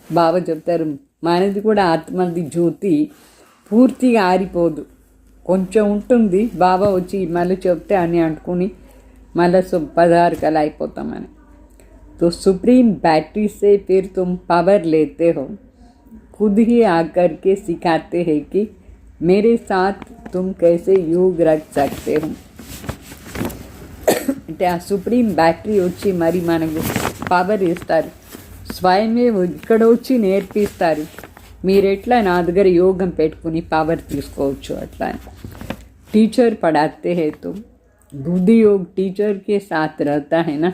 బాబా చెప్తారు, మనది కూడా ఆత్మది జ్యోతి పూర్తిగా ఆరిపోదు, కొంచెం ఉంటుంది. బాబా వచ్చి మళ్ళీ చెప్తే అని అంటుకుని మళ్ళీ 16 కల అయిపోతామని. तो सुप्रीम बैटरी से फिर तुम पावर लेते हो, खुद ही आकर के सिखाते हैं कि मेरे साथ तुम कैसे योग रख सकते हो. అంటే ఆ సుప్రీం బ్యాటరీ వచ్చి మరి మనకు పవర్ ఇస్తారు, స్వయమే ఇక్కడ వచ్చి నేర్పిస్తారు, మీరెట్లా నా దగ్గర యోగం పెట్టుకుని పవర్ తీసుకోవచ్చు అట్లా. టీచర్ పढ़ाते हैं तो बुद्धि योग टीचर के साथ रहता है ना.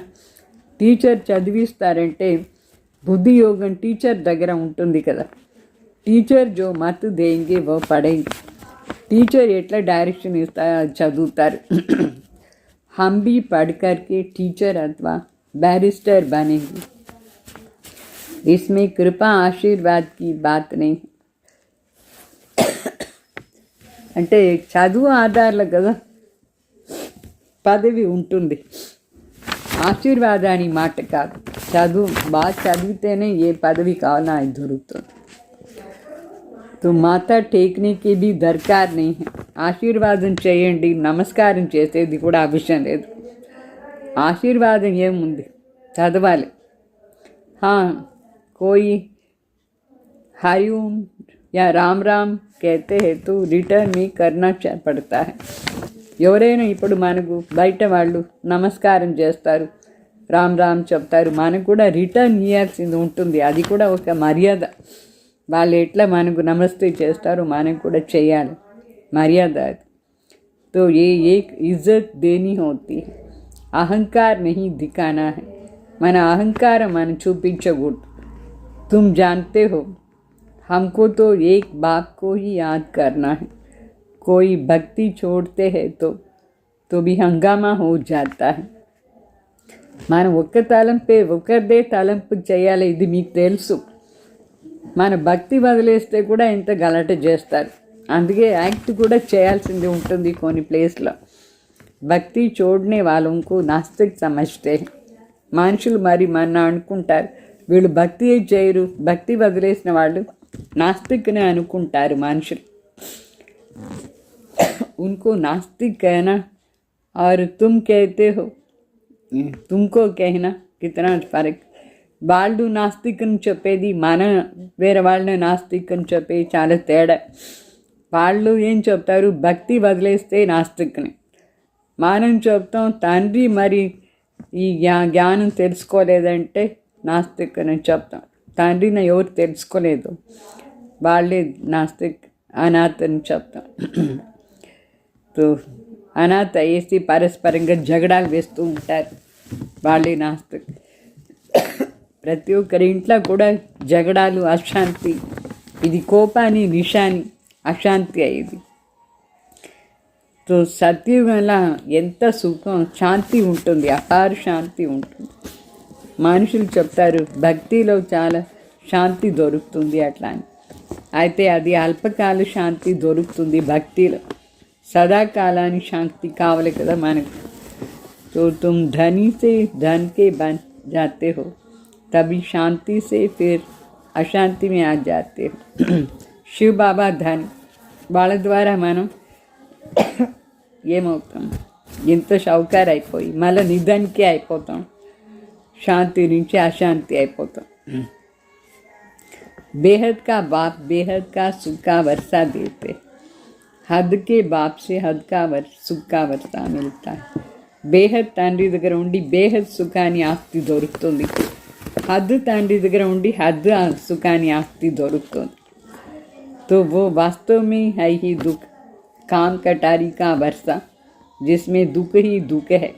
టీచర్ చదివిస్తారంటే బుద్ధి యోగం టీచర్ దగ్గర ఉంటుంది కదా. టీచర్ జో మత్ దేంగే వో పడేంగే, టీచర్ ఎట్లా డైరెక్షన్ ఇస్తారో అది చదువుతారు. హమ్ భీ పढ़ करके టీచర్ అథవా बैरिस्टर बनेंगे. इसमें कृपा आशीर्वाद की बात नहीं. అంటే చదువు ఆధారాలు కదా పదవి ఉంటుంది, ఆశీర్వాదాన్ని మాట కాదు. చదువు బాగా చదివితేనే ఏ పదవి కావాలన్నా అది దొరుకుతుంది. तो माता टेकने की भी दरकार नहीं है. ఆశీర్వాదం చేయండి, నమస్కారం చేసేది కూడా అవసరం లేదు. ఆశీర్వాదం ఏముంది, చదవాలి. कोई हरिओम या राम राम कहते हैं तो रिटर्न में करना पड़ता है. ఎవరైనా ఇప్పుడు మనకు బయట వాళ్ళు నమస్కారం చేస్తారు, రామ్ రామ్ చెప్తారు, మనకు కూడా రిటర్న్ ఇవ్వాల్సింది ఉంటుంది. అది కూడా ఒక మర్యాద. వాళ్ళు ఎట్లా మనకు నమస్తే చేస్తారో మనకు కూడా చేయాలి, మర్యాద అది. तो ये एक इज्जत देनी होती है, अहंकार नहीं दिखाना है. మన అహంకారం మనం చూపించకూడదు. तुम जानते हो हमको तो एक बाप को ही याद करना है. कोई भक्ति छोड़ते हैं तो भी हंगामा हो जाता है. మనం ఒక్క తలంపే ఒకరిదే తలంపు చేయాలి, ఇది మీకు తెలుసు. మన భక్తి వదిలేస్తే కూడా ఇంత గలాట చేస్తారు. అందుకే యాక్ట్ కూడా చేయాల్సింది ఉంటుంది కొన్ని ప్లేస్లో. భక్తి చూడనే వాళ్ళకు నాస్తిక్ సమజ్తే. మనుషులు మరి మన అనుకుంటారు వీళ్ళు భక్తి చేయరు, భక్తి వదిలేసిన వాళ్ళు నాస్తిక్నే అనుకుంటారు మనుషులు. उनको नास्तिक कहना और तुम कहते हो तुमको कहना कितना फर्क. వాళ్ళు నాస్తిక్ అని చెప్పేది, మన వేరే వాళ్ళని నాస్తిక్ అని చెప్పేది చాలా తేడా. వాళ్ళు ఏం చెప్తారు, భక్తి వదిలేస్తే నాస్తిక్ని. మనం చెప్తాం తండ్రి మరి ఈ జ్ఞానం తెలుసుకోలేదంటే నాస్తిక్ అని చెప్తాం. తండ్రిని ఎవరు తెలుసుకోలేదు వాళ్ళే నాస్తిక్, అనాథ అని చెప్తాం. తో అనాథ వేసి పరస్పరంగా జగడాలు వేస్తూ ఉంటారు, వాళ్ళే నాస్తిక్. ప్రతి ఒక్కరి ఇంట్లో కూడా జగడాలు, అశాంతి, ఇది కోపాన్ని నిషాని, అశాంతి అయ్యేది. తో సత్యుగంలో ఎంత సుఖం, శాంతి ఉంటుంది, అపార శాంతి ఉంటుంది. మనుషులు చెప్తారు భక్తిలో చాలా శాంతి దొరుకుతుంది అట్లా అని. అయితే అది అల్పకాల శాంతి దొరుకుతుంది భక్తిలో, సదాకాలానికి శాంతి కావాలి కదా మనకు. तो तुम धनी से धन के बन जाते हो, तभी शांति से फिर अशांति में आ जाते हो. శివ బాబా ధన్, వాళ్ళ ద్వారా మనం ఏమవుతాం, ఇంత షౌకార్ అయిపోయి మళ్ళీ నిధన్కే అయిపోతాం, శాంతి నుంచి అశాంతి అయిపోతాం. बेहद का बाप बेहद का सुख का वर्षा देते, हद के बाप से हद का सुख का वर्षा मिलता है. బేహద్ తండ్రి దగ్గర ఉండి బేహద్ సుఖాన్ని ఆస్తి దొరుకుతుంది. హద్ తండ్రి దగ్గర ఉండి హద్ సుఖాన్ని ఆస్తి దొరుకుతుంది. तो वो वास्तव में है ही दुख, काम कटारी का वर्षा जिसमें दुख ही दुख है.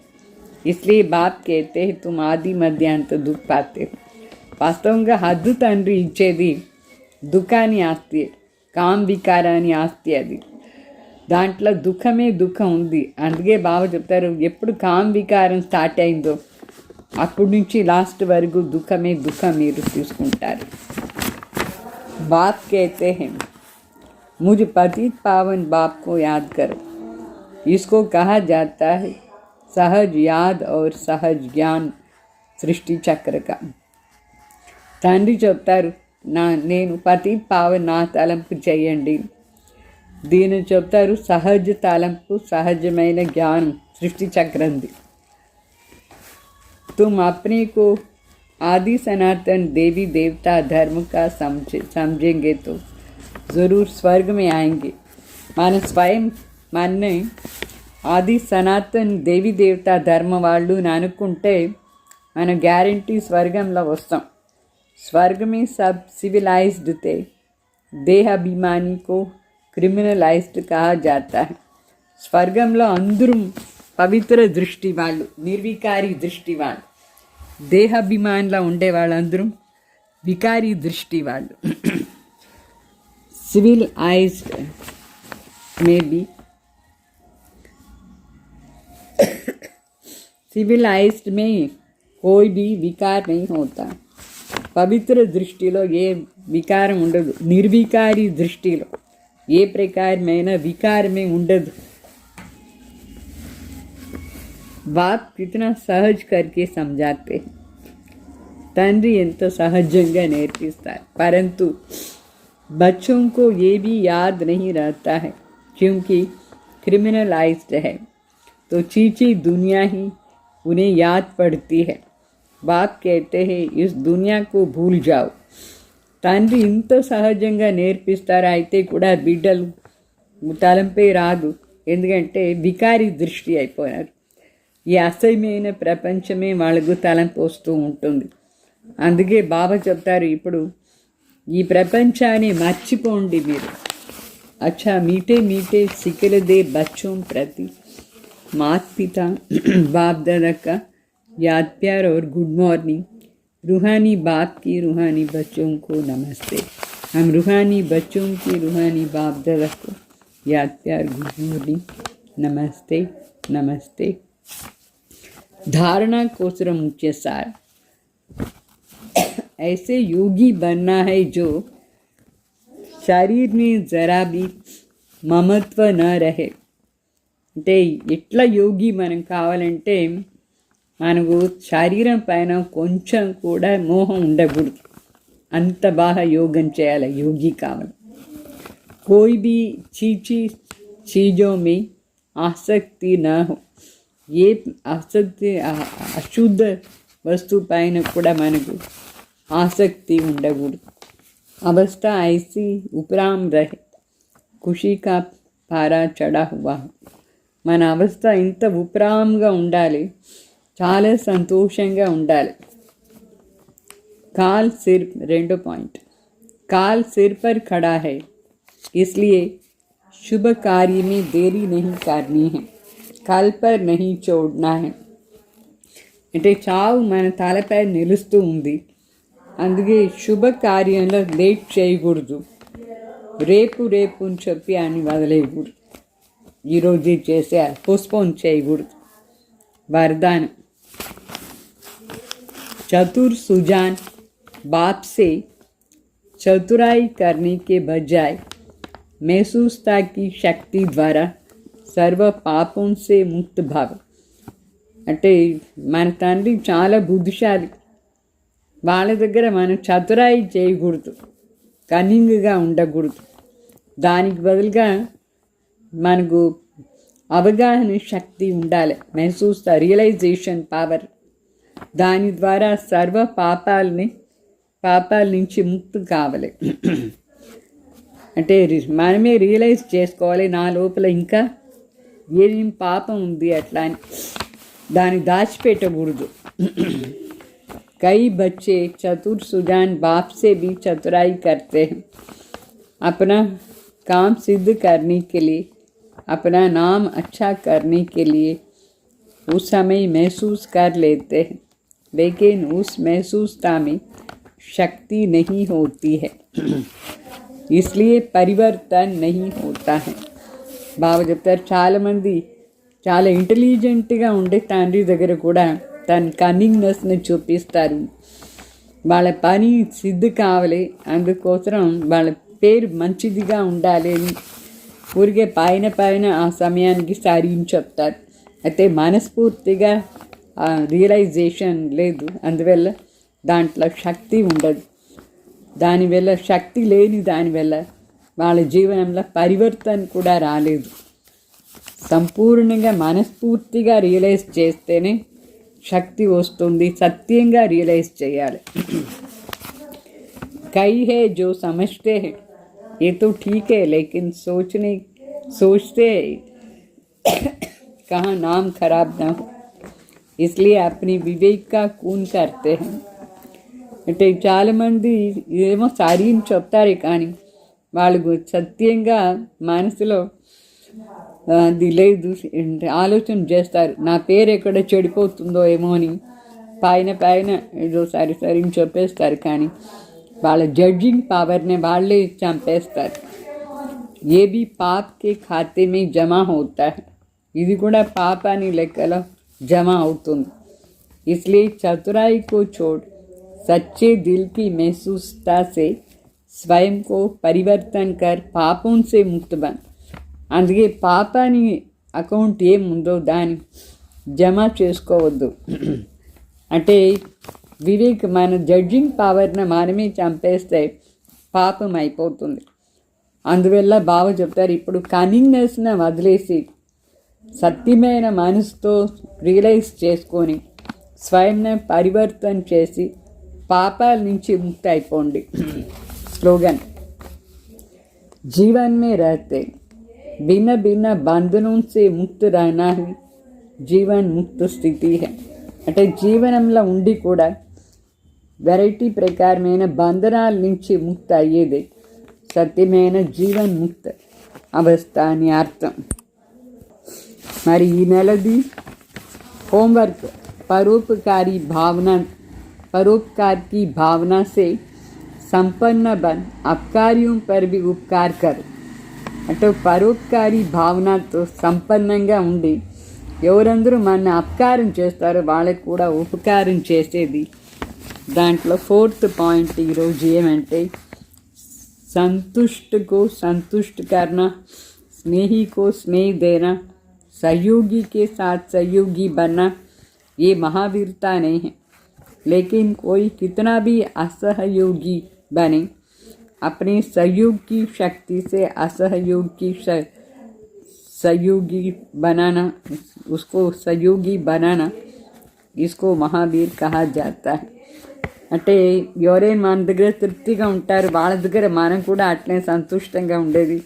इसलिए बाप कहते हैं तुम आदि मध्यांत दुख पाते हो. వాస్తవంగా హద్దు తండ్రి ఇచ్చేది దుఃఖాన్ని ఆస్తి, కామ్ వికారాన్ని ఆస్తి. అది దాంట్లో దుఃఖమే దుఃఖం ఉంది. అందుకే బాబా చెప్తారు ఎప్పుడు కామ్ వికారం స్టార్ట్ అయిందో అప్పటి నుంచి లాస్ట్ వరకు దుఃఖమే దుఃఖం మీరు తీసుకుంటారు. बाप कहते हैं मुझे पतित पावन बाप को याद करो. इसको कहा जाता है सहज याद और सहज ज्ञान सृष्टि चक्र का. తండ్రి చెప్తారు నేను పతిత్ పావన్ నా తలంపు చేయండి. దీన్ని చెప్తారు సహజ తలంపు, సహజమైన జ్ఞానం సృష్టి చక్రంది. तुम अपने को आदि सनातन देवी देवता धर्म का समझेंगे तो ज़रूर स्वर्ग में आएंगे. మన స్వయం మనని ఆది సనాతన్ దేవి దేవతా ధర్మ వాళ్ళు అనుకుంటే మన గ్యారంటీ స్వర్గంలో వస్తాం. स्वर्ग में सब सिविलाइज्ड थे, देहाभिमानी को क्रिमिनलाइज्ड कहा जाता है. స్వర్గంలో అందరూ పవిత్ర దృష్టి వాళ్ళు, నిర్వికారి దృష్టి వాళ్ళు. దేహాభిమానిలో ఉండే వాళ్ళందరూ వికారి దృష్టి వాళ్ళు. सिविलाइज्ड में भी सिविलाइज्ड में कोई भी विकार नहीं होता. పవిత్ర దృష్టిలో ఏ వికారం ఉండదు, నిర్వికారి దృష్టిలో ఏ ప్రకారమైన వికారమే ఉండదు. బాప్ కితనా సహజ్ కర్కే సమజాతే, తండ్రి ఎంతో సహజంగా నేర్పిస్తారు. परंतु बच्चों को ये भी याद नहीं रहता है क्योंकि क्रिमिनलाइज्ड है, तो चीची दुनिया ही उन्हें याद पड़ती है. బాప్ कहते हैं इस दुनिया को भूल जाओ. తండ్రి ఇంత సహజంగా నేర్పిస్తారు, అయితే కూడా బిడ్డలు తలంపై రాదు, ఎందుకంటే వికారి దృష్టి అయిపోయినారు. ఈ అసహ్యమైన ప్రపంచమే వాళ్ళకు తలంపు వస్తూ ఉంటుంది. అందుకే బాబా చెప్తారు ఇప్పుడు ఈ ప్రపంచాన్ని మర్చిపోండి, మీరు अच्छा मीठे मीठे सिकल दे बच्चों प्रति माता पिता बाप दादा का याद प्यार और गुड मॉर्निंग। रूहानी बाप की रूहानी बच्चों को नमस्ते। हम रूहानी बच्चों की रूहानी बाप दादा को याद प्यार गुड मॉर्निंग नमस्ते नमस्ते। धारणा कोसर मुख्य सार। ऐसे योगी बनना है जो शरीर में जरा भी మమత్వ न रहे। అంటే ఎట్లా యోగి మనం కావాలంటే మనకు శరీరం పైన కొంచెం కూడా మోహం ఉండకూడదు, అంత బాగా యోగం చేయాలి, యోగి కావాలి। कोई भी चीज़ों में आसक्ति न हो। ఏ ఆసక్తి అశుద్ధ వస్తువు పైన కూడా మనకు ఆసక్తి ఉండకూడదు। अवस्था ऐसी उपराम रहे खुशी का पारा चढ़ा हुआ। మన అవస్థ ఇంత ఉపరాంగా ఉండాలి, చాలా సంతోషంగా ఉండాలి। काल सिर 2 पॉइंट। काल सिर पर खड़ा है, इसलिए शुभ कार्य में देरी नहीं करनी है, काल पर नहीं छोड़ना है। అంటే చావు మన తలపై నిలుస్తూ ఉంది, అందుకే శుభ కార్యంలో లేట్ చేయకూడదు, రేపు రేపు అని చెప్పి అని వదిలేయకూడదు, ఈరోజు చేసే పోస్ట్పోన్ చేయకూడదు। वरदान। चतुर सुजान बाप से चतुराई करने के बजाय महसूसता की शक्ति द्वारा सर्व पापों से मुक्त भाव। అంటే మన తండ్రి చాలా బుద్ధిశాలి, వాళ్ళ దగ్గర మనం చతురాయి చేయకూడదు, కన్నింగ్గా ఉండకూడదు, దానికి బదులుగా మనకు అవగాహన శక్తి ఉండాలి, మెహసూస్ రియలైజేషన్ పవర్। దాని ద్వారా సర్వ పాపాల నుంచి ముక్తి కావాలి। అంటే మనమే రియలైజ్ చేసుకోవాలి, నా లోపల ఇంకా ఏం పాపం ఉంది అట్లా అని, దాన్ని దాచిపెట్టకూడదు। कई बच्चे चतुर सुजान बाप से भी चतुराई करते हैं, अपना काम सिद्ध करने के लिए, अपना नाम अच्छा करने के लिए उस समय महसूस कर लेते हैं, लेकिन उस महसूसता में शक्ति नहीं होती है, इसलिए परिवर्तन नहीं होता है। బాబా చెప్తారు, చాలామంది చాలా ఇంటెలిజెంట్గా ఉండే తండ్రి దగ్గర కూడా తన కన్నింగ్నెస్ని చూపిస్తారు, వాళ్ళ పని సిద్ధి కావాలి, అందుకోసం వాళ్ళ పేరు మంచిదిగా ఉండాలి అని ఊరికే పైన ఆ సమయానికి సరి అని చెప్తారు। అయితే మనస్ఫూర్తిగా రియలైజేషన్ లేదు, అందువల్ల దాంట్లో శక్తి ఉండదు, దానివల్ల శక్తి లేని దానివల్ల వాళ్ళ జీవనంలో పరివర్తన కూడా రాలేదు। సంపూర్ణంగా మనస్ఫూర్తిగా రియలైజ్ చేస్తేనే శక్తి వస్తుంది, సత్యంగా రియలైజ్ చేయాలి। कई है जो समझते हैं ये तो ठीक है, लेकिन सोचते कहाँ नाम खराब ना हो, इसलिए अपनी विवेक का खून करते हैं। అంటే చాలామంది ఏమో సారీ అని చెప్తారే కానీ వాళ్ళకు సత్యంగా మనసులో అది లేదు, ఆలోచన చేస్తారు, నా పేరు ఎక్కడ చెడిపోతుందో ఏమో అని పైన ఏదో సరి అని చెప్పేస్తారు, కానీ వాళ్ళ జడ్జింగ్ పవర్ని వాళ్ళే చంపేస్తారు। ఏ भी पाप के खाते में जमा होता है, ఇది కూడా పాపాని లెక్కలో జమ అవుతుంది। इसलिए चतुराई को छोड़ सच्चे दिल की महसूसता से स्वयं को परिवर्तन कर पापों से मुक्त बन। అందుకే పాపాని అకౌంట్ ఏముందో దాన్ని జమ చేసుకోవద్దు, అంటే వివేక్ మన జడ్జింగ్ పవర్ని మనమే చంపేస్తే పాపం అయిపోతుంది। అందువల్ల బాబా చెప్తారు, ఇప్పుడు కన్నింగ్నెస్ని వదిలేసి సత్యమైన మనసుతో రియలైజ్ చేసుకొని స్వయంని పరివర్తన చేసి పాపాల నుంచి ముక్తి అయిపోండి। స్లోగన్। जीवन में रहते भिन्न भिन्न बंधनों से मुक्त रहना ही जीवन मुक्त స్థితి है। అంటే జీవనంలో ఉండి కూడా వెరైటీ ప్రకారమైన బంధనాల నుంచి ముక్తి అయ్యేది సత్యమైన జీవన్ ముక్త। అవస్థ అని అర్థం. మరి ఈ నెలది होमवर्क परोपकारी की भावना से संपन्न बन अपकारियों पर भी उपकार करो. అంటే పరోపకారి భావనతో సంపన్నంగా ఉండి ఎవరందరూ మన అపకారం చేస్తారో వాళ్ళకి కూడా ఉపకారం చేసేది. దాంట్లో 4th పాయింట్ ఈరోజు ఏమంటే संतुष्ट को संतुष्ट करना, स्नेही को स्नेह देना, सहयोगी के साथ सहयोगी बनना ये महावीरता नहीं है. लेकिन कोई कितना भी असहयोगी बने, अपने सहयोग की शक्ति से असहयोग की सहयोगी बनाना, उसको सहयोगी बनाना, इसको महावीर कहा जाता है. అంటే ఎవరైనా మన దగ్గర తృప్తిగా ఉంటారు వాళ్ళ దగ్గర మనం కూడా అట్లే సంతుష్టంగా ఉండేది.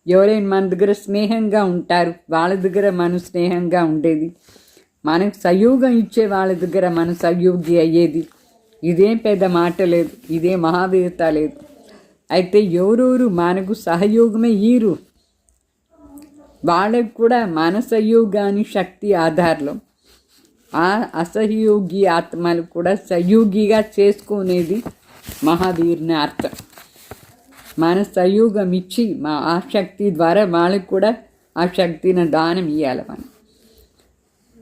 ఎవరైనా మన దగ్గర స్నేహంగా ఉంటారు వాళ్ళ దగ్గర మనం స్నేహంగా ఉండేది. మనకు సహయోగం ఇచ్చే వాళ్ళ దగ్గర మనం సహయోగి అయ్యేది. ఇదేం పెద్ద మాట లేదు, ఇదే మహావీరత లేదు. అయితే ఎవరెవరు మనకు సహయోగమే ఈరు వాళ్ళకు కూడా మన సహయోగాన్ని శక్తి ఆధారంలో ఆ అసహయోగి ఆత్మలు కూడా సహయోగిగా చేసుకునేది మహావీరుని అర్థం. మన సహయోగం ఇచ్చి ఆ శక్తి ద్వారా వాళ్ళకు కూడా ఆ శక్తిని దానం ఇవ్వాలి మనం.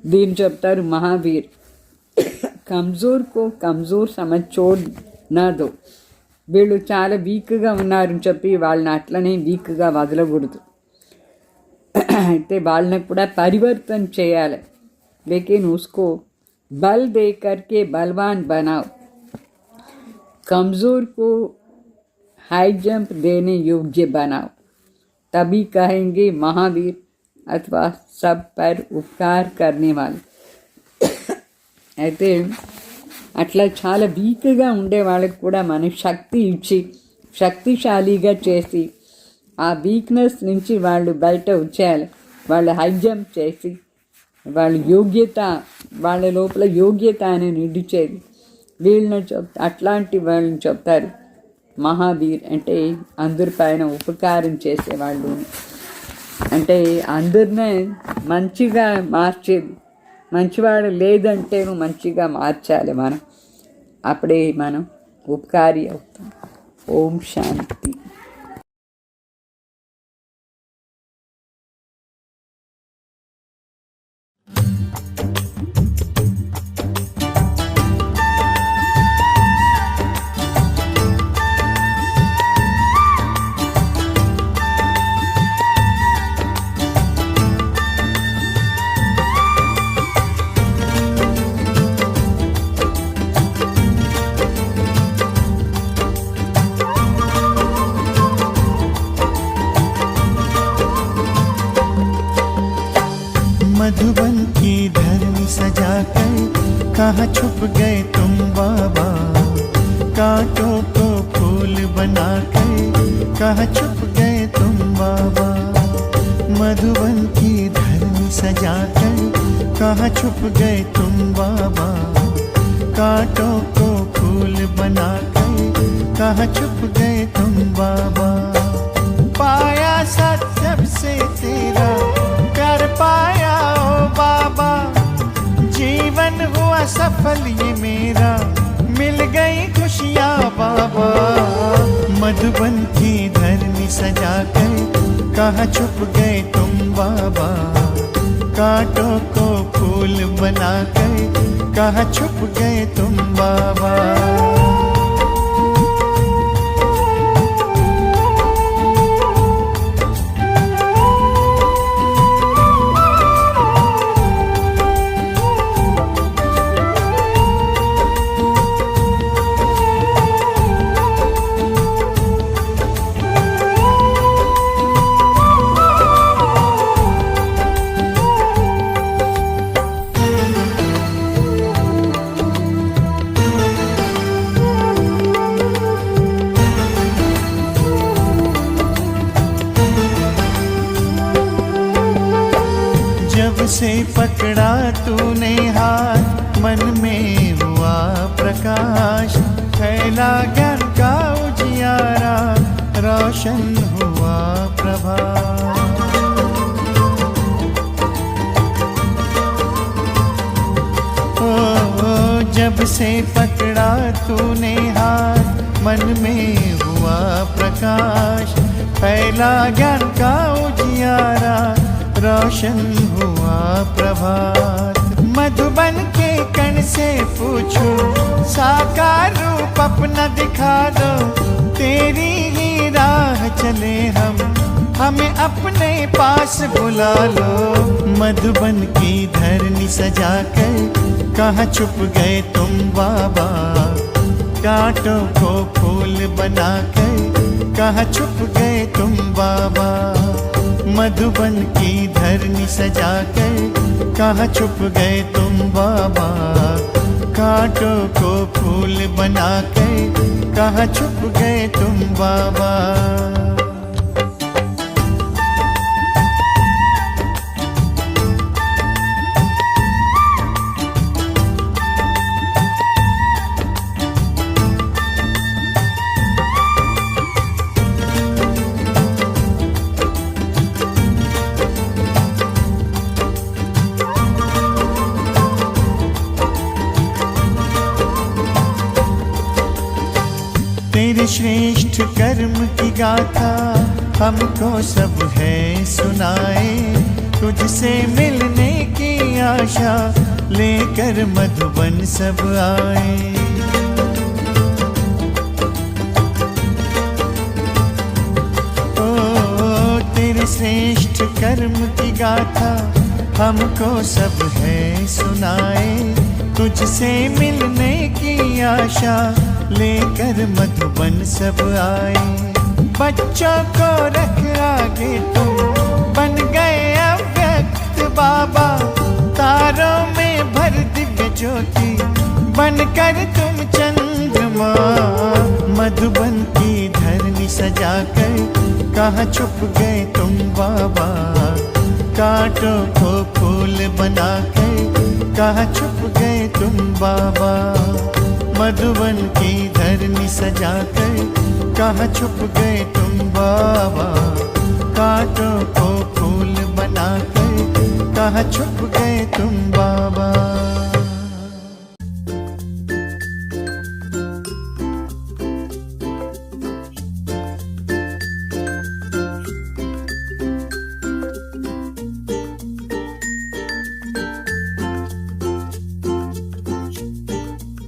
దీన్ని చెప్తారు మహావీర్, కమ్జోర్ కో కమ్జోర్ సమజ్ చోడ్ నా దో. వీళ్ళు చాలా వీక్గా ఉన్నారని చెప్పి వాళ్ళని అట్లనే వీక్గా వదలకూడదు. అయితే వాళ్ళని కూడా పరివర్తన చేయాలి. लेकिन उसको बल दे करके बलवान बनाओ. कमज़ोर को हाई जंप देने योग्य बनाओ, तभी कहेंगे महावीर अथवा सब पर उपकार करने वाले. అయితే అట్లా చాలా వీక్గా ఉండే వాళ్ళకి కూడా మన శక్తి ఇచ్చి శక్తిశాలిగా చేసి ఆ వీక్నెస్ నుంచి వాళ్ళు బయట వచ్చేయాలి. వాళ్ళు హై జంప్ చేసి వాళ్ళ యోగ్యత, వాళ్ళ లోపల యోగ్యత అని నిడిచేది వీళ్ళని అట్లాంటి వాళ్ళని చెప్తారు మహావీర్. అంటే అందరిపైన ఉపకారం చేసేవాళ్ళు, అంటే అందరినే మంచిగా మార్చేది. మంచివాడు లేదంటే మంచిగా మార్చాలి మనం, అప్పుడే మనం ఉపకారి అవుతాం. ఓం శాంతి. मधुबन की धरनी सजा कर कहाँ छुप गए तुम बाबा, कांटों को फूल बना कर कहाँ छुप गए तुम बाबा. मधुबन की धरनी सजा कर कहाँ छुप गए तुम बाबा, कांटों को फूल बना कर कहाँ छुप गए तुम बाबा. पाया सत्य से तेरा कर पाया ओ बाबा, जीवन हुआ सफल ये मेरा, मिल गई खुशियाँ बाबा. मधुबन की धरनी सजा कर कहाँ छुप गए तुम बाबा, कांटों को फूल बना कर कहाँ छुप गए तुम बाबा. से पकड़ा तूने हाथ, मन में हुआ प्रकाश, फैला ज्ञान का उजियारा, रोशन हुआ प्रभात। जब से पकड़ा तूने हाथ मन में हुआ प्रकाश, फैला ज्ञान का उजियारा रोशन हुआ प्रभात। मधुबन के कण से पूछो साकार रूप अपना दिखा दो, तेरी ही राह चले हम, हमें अपने पास बुला लो। मधुबन की धरनी सजा कर कहाँ छुप गए तुम बाबा, कांटों को फूल बनाकर कहाँ छुप गए तुम बाबा। मधुबन की धरनी सजा कर कहाँ छुप गए तुम बाबा, कांटों को फूल बनाकर कहाँ छुप गए तुम बाबा। तेरे श्रेष्ठ कर्म की गाथा हमको सब है सुनाए, तुझसे मिलने की आशा लेकर मधुबन सब आए। ओ तेरे श्रेष्ठ कर्म की गाथा हमको सब है सुनाए, तुझसे मिलने की आशा लेकर मधुबन सब आए। बच्चों को रख आगे तुम बन गए अव्यक्त बाबा, तारों में भर दिव्य ज्योति बनकर तुम चंद्रमा। मधुबन की धरनी सजा कर कहाँ छुप गए तुम बाबा, कांटों को फूल बनाकर कहाँ छुप गए तुम बाबा। मधुबन की धरनी सजा कर कहाँ छुप गए तुम बाबा, कांटों को फूल बनाकर कहाँ छुप गए तुम बाबा।